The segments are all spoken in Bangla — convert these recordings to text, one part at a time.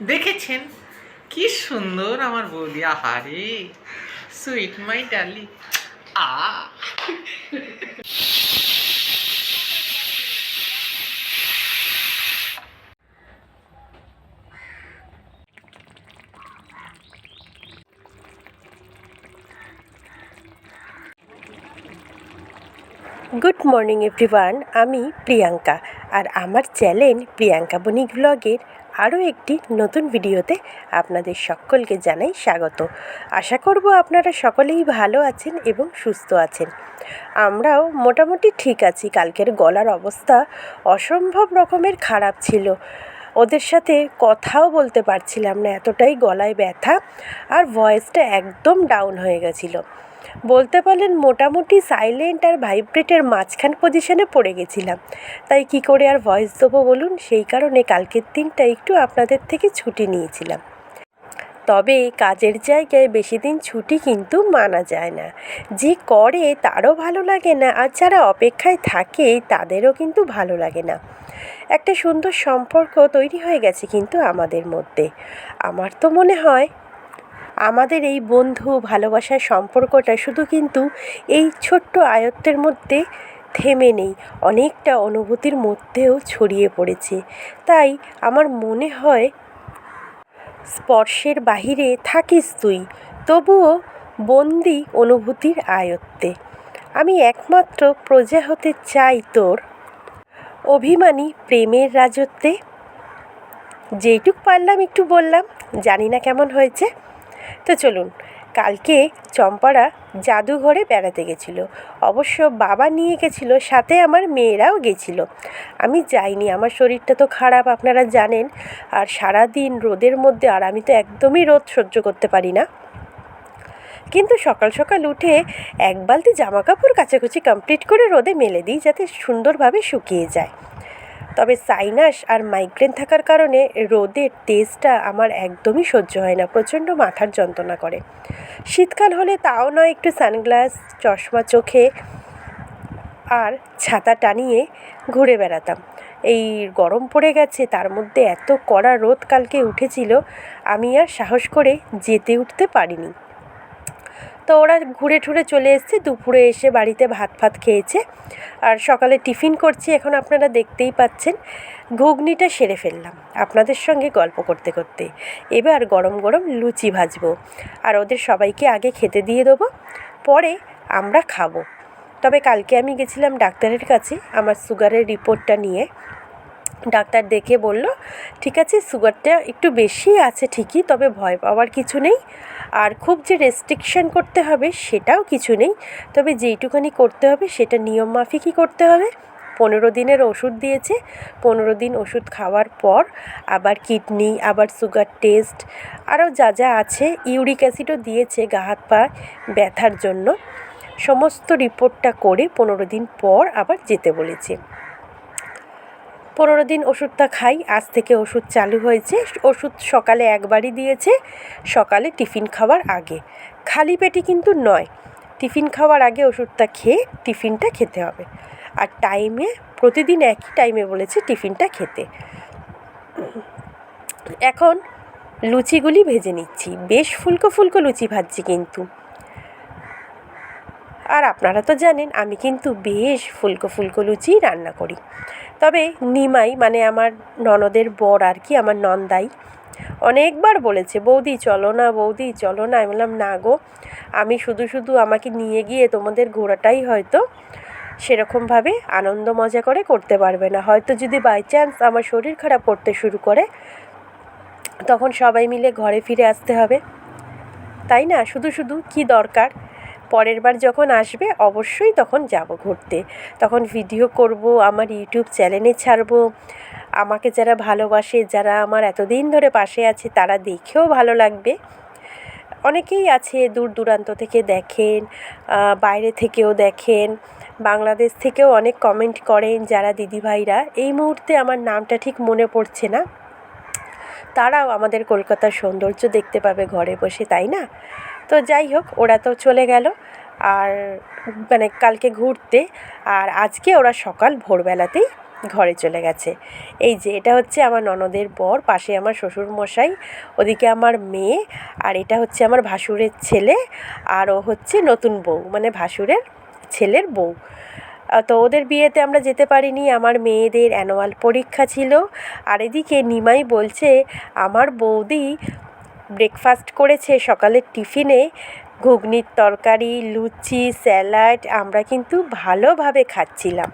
দেখেছেন কি সুন্দর আমার বৌদি, আহারে sweet my darling. A good morning everyone, আমি প্রিয়াঙ্কা আর আমার চ্যানেল প্রিয়াঙ্কা বণিক ব্লগের আরও একটি নতুন ভিডিওতে আপনাদের সকলকে জানাই স্বাগত। আশা করব আপনারা সকলেই ভালো আছেন এবং সুস্থ আছেন। আমরাও মোটামুটি ঠিক আছি। কালকের গলার অবস্থা অসম্ভব রকমের খারাপ ছিল, ওদের সাথে কথাও বলতে পারছিলাম না, এতটাই গলায় ব্যথা আর ভয়েসটা একদম ডাউন হয়ে গেছিলো। বলতে পারলেন মোটামুটি সাইলেন্ট আর ভাইব্রেটের মাঝখান পজিশনে পড়ে গেছিলাম। তাই কি করে আর ভয়েস দেবো বলুন, সেই কারণে কালকের দিনটা একটু আপনাদের থেকে ছুটি নিয়েছিলাম। তবে কাজের জায়গায় বেশি দিন ছুটি কিন্তু মানা যায় না। যে করে তারও ভালো লাগে না, আর যারা অপেক্ষায় থাকে তাদেরও কিন্তু ভালো লাগে না। একটা সুন্দর সম্পর্ক তৈরি হয়ে গেছে কিন্তু আমাদের মধ্যে। আমার তো মনে হয় আমাদের এই বন্ধু ভালোবাসার সম্পর্কটা শুধু কিন্তু এই ছোট্ট আয়ত্তের মধ্যে থেমে নেই, অনেকটা অনুভূতির মধ্যেও ছড়িয়ে পড়েছে। তাই আমার মনে হয় স্পর্শের বাহিরে থাকিস তুই, তবুও বন্দি অনুভূতির আয়ত্তে। আমি একমাত্র প্রজা হতে চাই তোর অভিমানী প্রেমের রাজত্বে। যেইটুক পারলাম একটু বললাম, জানি না কেমন হয়েছে। তো চলুন, কালকে চম্পারা জাদুঘরে বেড়াতে গেছিলো। অবশ্য বাবা নিয়ে গেছিলো, সাথে আমার মেয়েরাও গেছিলো। আমি যাইনি, আমার শরীরটা তো খারাপ আপনারা জানেন। আর সারাদিন রোদের মধ্যে, আর আমি তো একদমই রোদ সহ্য করতে পারি না। কিন্তু সকাল সকাল উঠে এক বালতি জামা কাপড় কাচাকুচি কমপ্লিট করে রোদে মেলে দিই, যাতে সুন্দরভাবে শুকিয়ে যায়। তবে সাইনাস আর মাইগ্রেন থাকার কারণে রোদের তেজটা আমার একদমই সহ্য হয় না, প্রচণ্ড মাথার যন্ত্রণা করে। শীতকাল হলে তাও নয়, একটু সানগ্লাস, চশমা চোখে আর ছাতা টানিয়ে ঘুরে বেড়াতাম। এই গরম পড়ে গেছে, তার মধ্যে এত কড়া রোদ কালকে উঠেছিল, আমি আর সাহস করে যেতে উঠতে পারিনি। তো ওরা ঘুরে ঠুরে চলে এসছে, দুপুরে এসে বাড়িতে ভাত খেয়েছে। আর সকালে টিফিন করছি এখন, আপনারা দেখতেই পাচ্ছেন। ঘুগনিটা সেরে ফেললাম আপনাদের সঙ্গে গল্প করতে করতে। এবার গরম গরম লুচি ভাজবো, আর ওদের সবাইকে আগে খেতে দিয়ে দেবো, পরে আমরা খাবো। তবে কালকে আমি গেছিলাম ডাক্তারের কাছে আমার সুগারের রিপোর্টটা নিয়ে। ডাক্তার দেখে বলল, ঠিক আছে, সুগারটা একটু বেশি আছে ঠিকই, তবে ভয় পাওয়ার কিছু নেই। আর খুব যে রেস্ট্রিকশান করতে হবে সেটাও কিছু নেই, তবে যেইটুখানি করতে হবে সেটা নিয়ম মাফিকই করতে হবে। 15 দিনের ওষুধ দিয়েছে। 15 দিন ওষুধ খাওয়ার পর আবার কিডনি, আবার সুগার টেস্ট, আরও যা যা আছে, ইউরিক অ্যাসিডও দিয়েছে গা হাত পা ব্যথার জন্য। সমস্ত রিপোর্টটা করে 15 দিন পর আবার যেতে বলেছে। 15 দিন ওষুধটা খাই, আজ থেকে ওষুধ চালু হয়েছে। ওষুধ সকালে একবারই দিয়েছে, সকালে টিফিন খাওয়ার আগে। খালি পেটে কিন্তু নয়, টিফিন খাওয়ার আগে ওষুধটা খেয়ে টিফিনটা খেতে হবে। আর টাইমে, প্রতিদিন একই টাইমে বলেছে টিফিনটা খেতে। এখন লুচিগুলি ভেজে নিচ্ছি, বেশ ফুলকো ফুলকো লুচি ভাজছি কিন্তু। আর আপনারা তো জানেন আমি কিন্তু বেশ ফুলকো ফুলকো লুচি রান্না করি। তবে নিমাই, মানে আমার ননদের বর আর কি, আমার নন্দাই অনেকবার বলেছে, বৌদি চলো না, বৌদি চলো না। আমি বললাম না গো, আমি শুধু শুধু আমাকে নিয়ে গিয়ে তোমাদের ঘোরাটাই হয়তো সেরকমভাবে আনন্দ মজা করে করতে পারবে না। হয়তো যদি বাই চান্স আমার শরীর খারাপ করতে শুরু করে, তখন সবাই মিলে ঘরে ফিরে আসতে হবে, তাই না? শুধু শুধু কী দরকার? পরের বার যখন আসবে অবশ্যই তখন যাব ঘুরতে, তখন ভিডিও করব, আমার ইউটিউব চ্যানেলে ছাড়ব। আমাকে যারা ভালোবাসে, যারা আমার এতদিন ধরে পাশে আছে, তারা দেখেও ভালো লাগবে। অনেকেই আছে দূর দূরান্ত থেকে দেখেন, বাইরে থেকেও দেখেন, বাংলাদেশ থেকেও অনেক কমেন্ট করেন যারা দিদিভাইরা, এই মুহূর্তে আমার নামটা ঠিক মনে পড়ছে না, তারাও আমাদের কলকাতার সৌন্দর্য দেখতে পাবে ঘরে বসে, তাই না? তো যাই হোক, ওরা তো চলে গেল আর মানে কালকে ঘুরতে, আর আজকে ওরা সকাল ভোরবেলাতেই ঘরে চলে গেছে। এই যে এটা হচ্ছে আমার ননদের বর, পাশে আমার শ্বশুর মশাই, ওদিকে আমার মেয়ে, আর এটা হচ্ছে আমার ভাসুরের ছেলে, আর ও হচ্ছে নতুন বউ, মানে ভাসুরের ছেলের বউ। তো ওদের বিয়েতে আমরা যেতে পারিনি, আমার মেয়েদের অ্যানুয়াল পরীক্ষা ছিল। আর এদিকে নিমাই বলছে আমার বৌদি ব্রেকফাস্ট করেছে সকালের টিফিনে, ঘুগনির তরকারি, লুচি, স্যালাড, আমরা কিন্তু ভালোভাবে খাচ্ছিলাম।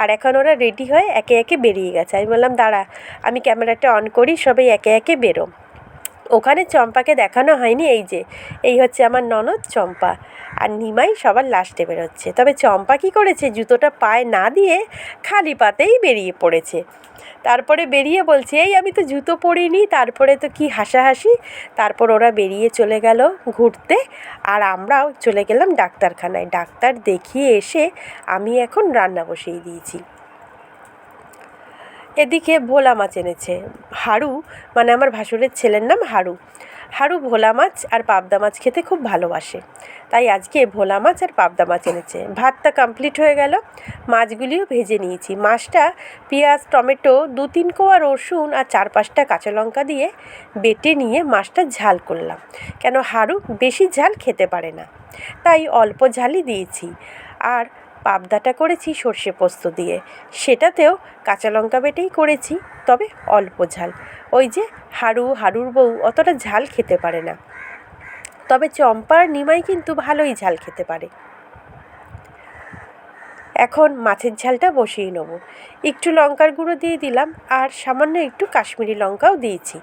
আর এখন ওরা রেডি হয়ে একে একে বেরিয়ে গেছে। আমি বললাম দাঁড়া, আমি ক্যামেরাটা অন করি, সবাই একে একে বেরো। ওখানে চম্পাকে দেখানো হয়নি, এই হচ্ছে আমার ননদ চম্পা, আর নিমাই সবার লাস্টে বেরোচ্ছে। তবে চম্পা কী করেছে, জুতোটা পায়ে না দিয়ে খালি পাতেই বেরিয়ে পড়েছে। তারপরে বেরিয়ে বলছে এই আমি তো জুতো পরিনি, তারপরে তো কি হাসাহাসি। তারপর ওরা বেরিয়ে চলে গেল ঘুরতে, আর আমরাও চলে গেলাম ডাক্তারখানায়। ডাক্তার দেখিয়ে এসে আমি এখন রান্না বসিয়ে দিয়েছি। এদিকে ভোলা মাছ এনেছে হারু, মানে আমার ভাসুরের ছেলের নাম হারু। হারু ভোলা মাছ আর পাবদা মাছ খেতে খুব ভালোবাসে, তাই আজকে ভোলা মাছ আর পাবদা মাছ এনেছে। ভাতটা কমপ্লিট হয়ে গেল, মাছগুলিও ভেজে নিয়েছি। মাছটা পেঁয়াজ, টমেটো, 2-3 কোয়া রসুন আর 4-5টা কাঁচা লঙ্কা দিয়ে বেটে নিয়ে মাছটা ঝাল করলাম, কেন হারু বেশি ঝাল খেতে পারে না, তাই অল্প ঝালই দিয়েছি। আর পাবদাটা করেছি সর্ষে পোস্ত দিয়ে, সেটাতেও কাঁচা লঙ্কা বেটেই করেছি, তবে অল্প ঝাল। ওই যে হারুর বউ অতটা ঝাল খেতে পারে না, তবে চম্পার নিমাই কিন্তু ভালোই ঝাল খেতে পারে। এখন মাছের ঝালটা বসিয়ে নেব। একটু লঙ্কার গুঁড়ো দিয়ে দিলাম, আর সামান্য একটু কাশ্মীরি লঙ্কাও দিয়েছি,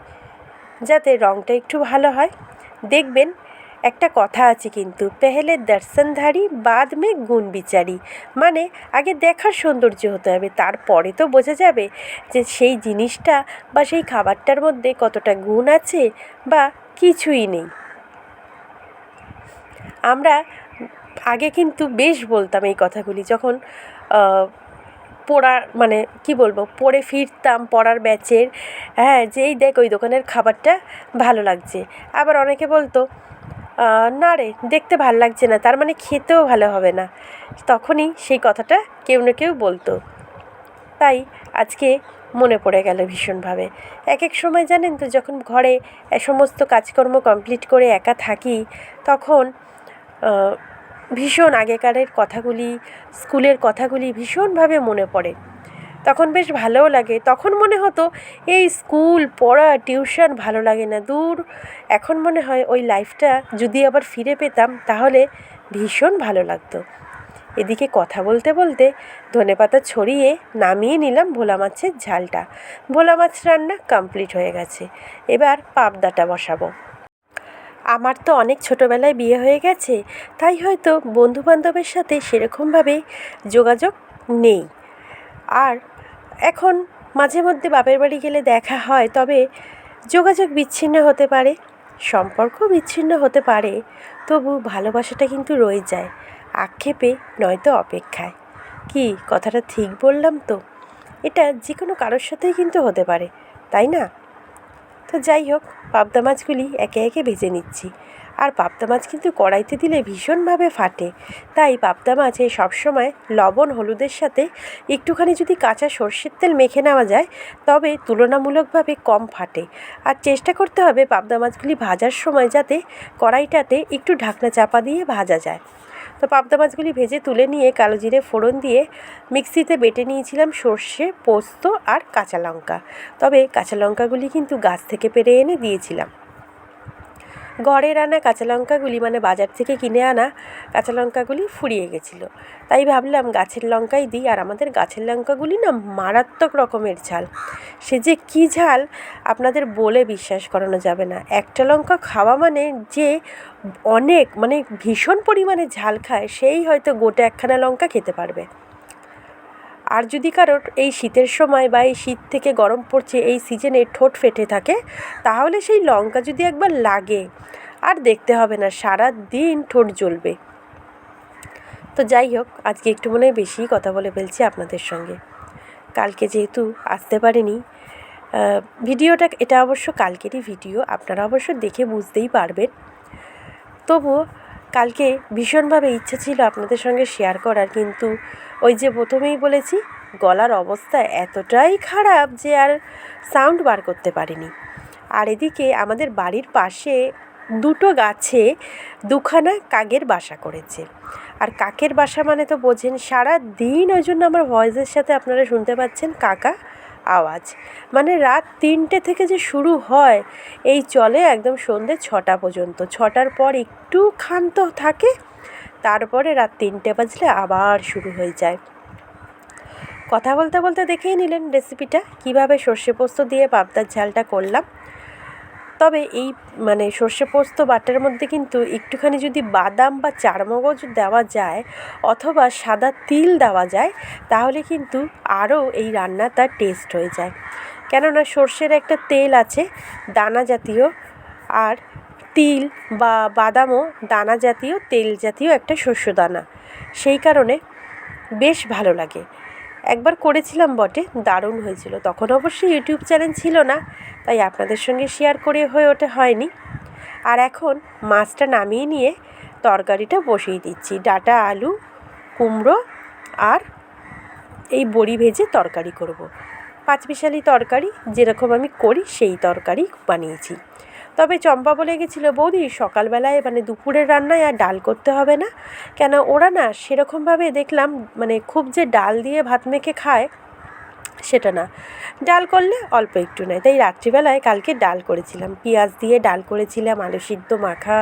যাতে রঙটা একটু ভালো হয়। দেখবেন একটা কথা আছে কিন্তু, পেহেলে দর্শনধারী বাদ মে গুণ বিচারি, মানে আগে দেখার সৌন্দর্য হতে হবে, তারপরে তো বোঝা যাবে যে সেই জিনিসটা বা সেই খাবারটার মধ্যে কতটা গুণ আছে বা কিছুই নেই। আমরা আগে কিন্তু বেশ বলতাম এই কথাগুলি, যখন পড়ার মানে কি বলবো, পড়ে ফিরতাম পড়ার ব্যাচের, হ্যাঁ, যে এই দেখ ওই দোকানের খাবারটা ভালো লাগছে। আবার অনেকে বলতো না রে, দেখতে ভাল লাগছে না, তার মানে খেতেও ভালো হবে না। তখনই সেই কথাটা কেউ না কেউ বলতো, তাই আজকে মনে পড়ে গেল ভীষণভাবে। এক এক সময় জানেন তো, যখন ঘরে সমস্ত কাজকর্ম কমপ্লিট করে একা থাকি, তখন ভীষণ আগেকারের কথাগুলি, স্কুলের কথাগুলি ভীষণভাবে মনে পড়ে। তখন বেশ ভালোও লাগে। তখন মনে হতো এই স্কুল পড়া, টিউশন ভালো লাগে না, দূর। এখন মনে হয় ওই লাইফটা যদি আবার ফিরে পেতাম তাহলে ভীষণ ভালো লাগতো। এদিকে কথা বলতে বলতে ধনেপাতা ছড়িয়ে নামিয়ে নিলাম ভোলা মাছের ঝালটা। ভোলা মাছ রান্না কমপ্লিট হয়ে গেছে, এবার পাবদাটা বসাবো। আমার তো অনেক ছোটোবেলায় বিয়ে হয়ে গেছে, তাই হয়তো বন্ধুবান্ধবের সাথে সেরকমভাবে যোগাযোগ নেই। আর এখন মাঝে মধ্যে বাপের বাড়ি গেলে দেখা হয়, তবে যোগাযোগ বিচ্ছিন্ন হতে পারে, সম্পর্ক বিচ্ছিন্ন হতে পারে, তবু ভালোবাসাটা কিন্তু রয়ে যায়, আক্ষেপে নয়তো অপেক্ষায়। কি কথাটা ঠিক বললাম তো? এটা যে কোনো কারোর সাথেই কিন্তু হতে পারে, তাই না? তো যাই হোক, পাবদা মাছগুলি একে একে ভেজে নিচ্ছি। আর পাবদা মাছ কিন্তু কড়াইতে দিলে ভীষণভাবে ফাটে, তাই পাবদা মাছে সবসময় লবণ হলুদের সাথে একটুখানি যদি কাঁচা সর্ষের তেল মেখে নেওয়া যায়, তবে তুলনামূলকভাবে কম ফাটে। আর চেষ্টা করতে হবে পাবদা মাছগুলি ভাজার সময় যাতে কড়াইটাতে একটু ঢাকনা চাপা দিয়ে ভাজা যায়। তো পাবদা মাছগুলি ভেজে তুলে নিয়ে কালো জিরে ফোড়ন দিয়ে মিক্সিতে বেটে নিয়েছিলাম সর্ষে, পোস্ত আর কাঁচা লঙ্কা। তবে কাঁচা লঙ্কাগুলি কিন্তু গাছ থেকে পেড়ে এনে দিয়েছিলাম। ঘরের আনা কাঁচা লঙ্কাগুলি, মানে বাজার থেকে কিনে আনা কাঁচা লঙ্কাগুলি ফুরিয়ে গেছিলো, তাই ভাবলাম গাছের লঙ্কাই দিই। আর আমাদের গাছের লঙ্কাগুলি না মারাত্মক রকমের ঝাল, সে যে কী ঝাল আপনাদের বলে বিশ্বাস করানো যাবে না। একটা লঙ্কা খাওয়া মানে যে অনেক, মানে ভীষণ পরিমাণে ঝাল খায়, সেই হয়তো গোটা একখানা লঙ্কা খেতে পারবে। আর যদি কারোর এই শীতের সময় বা এই শীত থেকে গরম পড়ছে এই সিজনে ঠোঁট ফেটে থাকে, তাহলে সেই লঙ্কা যদি একবার লাগে, আর দেখতে হবে না, সারা দিন ঠোঁট জ্বলবে। তো যাই হোক, আজকে একটু মনে হয় বেশিই কথা বলে ফেলছি আপনাদের সঙ্গে। কালকে যেহেতু আসতে পারিনি, ভিডিওটা এটা অবশ্য কালকেরই ভিডিও, আপনারা অবশ্য দেখে বুঝতেই পারবেন। তবুও কালকে ভীষণভাবে ইচ্ছা ছিল আপনাদের সঙ্গে শেয়ার করার, কিন্তু ওই যে প্রথমেই বলেছি গলার অবস্থা এতটাই খারাপ যে আর সাউন্ড বার করতে পারিনি। আর এদিকে আমাদের বাড়ির পাশে দুটো গাছে দুখানা কাকের বাসা করেছে। আর কাকের বাসা মানে তো বোঝেন, সারা দিন ওই জন্য আমার ভয়েসের সাথে আপনারা শুনতে পাচ্ছেন কাকা আওয়াজ। মানে রাত 3টে থেকে যে শুরু হয় এই চলে একদম সন্ধ্যে 6টা পর্যন্ত। 6টার পর একটু ক্ষান্ত থাকে, তারপরে রাত 3টে বাজলে আবার শুরু হয়ে যায়। কথা বলতে বলতে দেখেই নিলেন রেসিপিটা কীভাবে সর্ষে পোস্ত দিয়ে পাবদার ঝালটা করলাম। তবে এই মানে সর্ষে পোস্ত বাটার মধ্যে কিন্তু একটুখানি যদি বাদাম বা চারমগজ দেওয়া যায় অথবা সাদা তিল দেওয়া যায় তাহলে কিন্তু আরও এই রান্নাটা টেস্ট হয়ে যায়। কেননা সর্ষের একটা তেল আছে দানা জাতীয়, আর তিল বা বাদামও দানা জাতীয় তেল জাতীয় একটা শস্য দানা, সেই কারণে বেশ ভালো লাগে। একবার করেছিলাম বটে, দারুণ হয়েছিল। তখন অবশ্যই ইউটিউব চ্যানেল ছিল না, তাই আপনাদের সঙ্গে শেয়ার করে হয়ে ওঠা হয়নি। আর এখন মাছটা নামিয়ে নিয়ে তরকারিটা বসিয়ে দিচ্ছি। ডাঁটা, আলু, কুমড়ো আর এই বড়ি ভেজে তরকারি করব। পাঁচমিশালি তরকারি যেরকম আমি করি সেই তরকারি বানিয়েছি। তবে চম্পা বলে গেছিলো, বৌদি সকালবেলায় মানে দুপুরের রান্নায় আর ডাল করতে হবে না, কেন ওরা না সেরকমভাবে দেখলাম মানে খুব যে ডাল দিয়ে ভাত মেখে খায় সেটা না, ডাল করলে অল্প একটু নেয়। তাই রাত্রিবেলায় কালকে ডাল করেছিলাম, পেঁয়াজ দিয়ে ডাল করেছিলাম, আলু সিদ্ধ মাখা,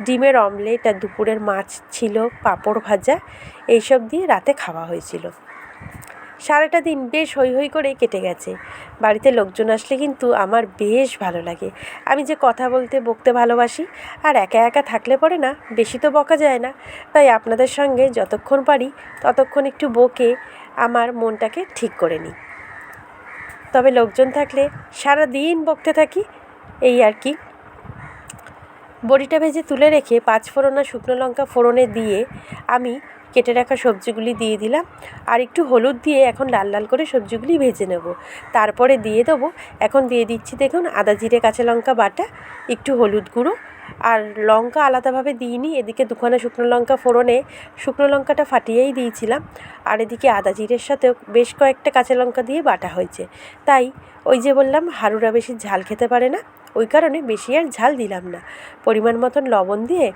ডিমের অমলেট, আর দুপুরের মাছ ছিল, পাঁপড় ভাজা, এইসব দিয়ে রাতে খাওয়া হয়েছিল। সারাটা দিন বেশ হৈ হৈ করেই কেটে গেছে। বাড়িতে লোকজন আসলে কিন্তু আমার বেশ ভালো লাগে। আমি যে কথা বলতে বকতে ভালোবাসি, আর একা একা থাকলে পরে না বেশি তো বকা যায় না, তাই আপনাদের সঙ্গে যতক্ষণ পারি ততক্ষণ একটু বকে আমার মনটাকে ঠিক করে নিই। তবে লোকজন থাকলে সারা দিন বকতে থাকি, এই আর কি। বড়িটা ভেজে তুলে রেখে 5 ফোড়ন আর শুকনো লঙ্কা ফোড়নে দিয়ে আমি কেটে রাখা সবজিগুলি দিয়ে দিলাম, আর একটু হলুদ দিয়ে এখন লাল লাল করে সবজিগুলি ভেজে নেব। তারপরে দিয়ে দেবো, এখন দিয়ে দিচ্ছি দেখুন আদা জিরে কাঁচা লঙ্কা বাটা, একটু হলুদ গুঁড়ো, আর লঙ্কা আলাদাভাবে দিইনি। এদিকে দুখানা শুকনো লঙ্কা ফোড়নে শুকনো লঙ্কাটা ফাটিয়েই দিয়েছিলাম, আর এদিকে আদা জিরের সাথে বেশ কয়েকটা কাঁচা লঙ্কা দিয়ে বাটা হয়েছে। তাই ওই যে বললাম হারুরা বেশি ঝাল খেতে পারে না, ওই কারণে বেশি আর ঝাল দিলাম না। পরিমাণ মতন লবণ দিয়ে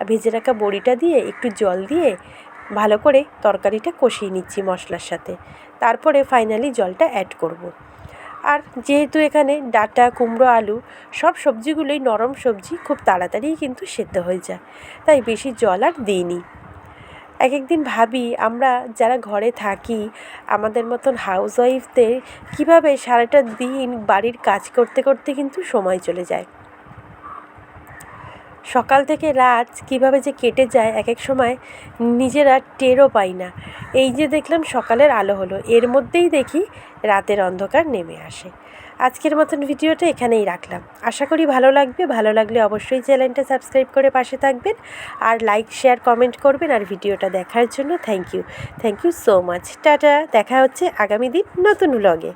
ভেজে রাখা বড়িটা দিয়ে একটু জল দিয়ে ভালো করে তরকারিটা কষিয়ে নিচ্ছি মশলার সাথে। তারপরে ফাইনালি জলটা অ্যাড করব। আর যেহেতু এখানে ডাঁটা, কুমড়ো, আলু সব সবজিগুলোই নরম সবজি, খুব তাড়াতাড়িই কিন্তু সেদ্ধ হয়ে যায়, তাই বেশি জল আর দিইনি। এক একদিন ভাবি আমরা যারা ঘরে থাকি আমাদের মতন হাউসওয়াইফদের কীভাবে সারাটা দিন বাড়ির কাজ করতে করতে কিন্তু সময় চলে যায়। সকাল থেকে রাত কীভাবে যে কেটে যায় এক এক সময় নিজেরা টেরও পাই না। এই যে দেখলাম সকালের আলো হলো, এর মধ্যেই দেখি রাতের অন্ধকার নেমে আসে। আজকের মতন ভিডিওটা এখানেই রাখলাম। আশা করি ভালো লাগবে। ভালো লাগলে অবশ্যই চ্যানেলটা সাবস্ক্রাইব করে পাশে থাকবেন, আর লাইক, শেয়ার, কমেন্ট করবেন। আর ভিডিওটা দেখার জন্য thank you so much. Tata, দেখা হচ্ছে আগামী দিন নতুন ব্লগে।